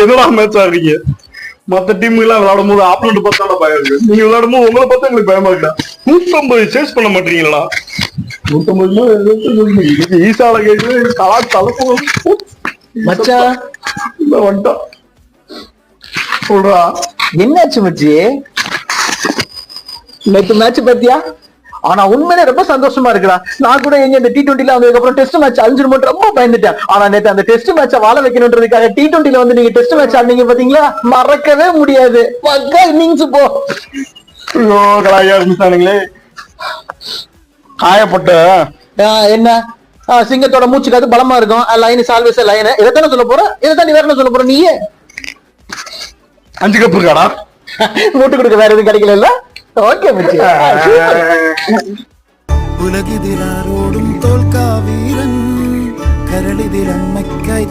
என்னடா மேட்ச் ஆடுறீங்க? மத்த டீம் எல்லாம் விளையாடும் போது ஆப்னண்ட் பார்த்தாலும் பயம் இருக்கு. நீங்க விளையாடும் போது உங்களை பார்த்தா எங்களுக்கு பயமா இருக்கா? 150 சேஸ் பண்ண மாட்டீங்களா? 150 ஈசால கேட்டு கலா தலப்பு மச்சான் வந்துட்டான். சொல்றா என்னாச்சு மச்சி? நேற்று மேட்ச் பாத்தியா? ஆனா உண்மையிலே ரொம்ப சந்தோஷமா இருக்குடா. நான் கூட எங்க இந்த T20ல வந்ததுக்கு அப்புறம் டெஸ்ட் மேட்ச் அழிஞ்சிருமோ ரொம்ப பயந்துட்டேன். ஆனா நேற்று அந்த டெஸ்ட் மேட்ச வாழ வைக்கணும்ன்றதுக்காக T20ல வந்து நீங்க டெஸ்ட் மேட்ச் ஆடுனீங்க பாத்தீங்களா? மறக்கவே முடியாது. பக்கா இன்னிங்ஸ் போ. ஐயோ கலாயா இருந்துட்டானுங்களே. காயப்பட்ட என்ன சிங்கத்தோட மூச்சு காத்து பலமா இருக்கும். லைன் சால்வேஸ் லைன். இதைத்தானே சொல்ல போற? இதைத்தான் நீ வேற என்ன சொல்ல போற? நீயே 5 கப் இருக்காடா. மூட்டு கொடுக்க வேற எதுவும் கிடைக்கல. ஓகே மச்சி. உலகிதிலாரோடும் தோல்கா வீரன் கரளிதில் அம்மைக்காய்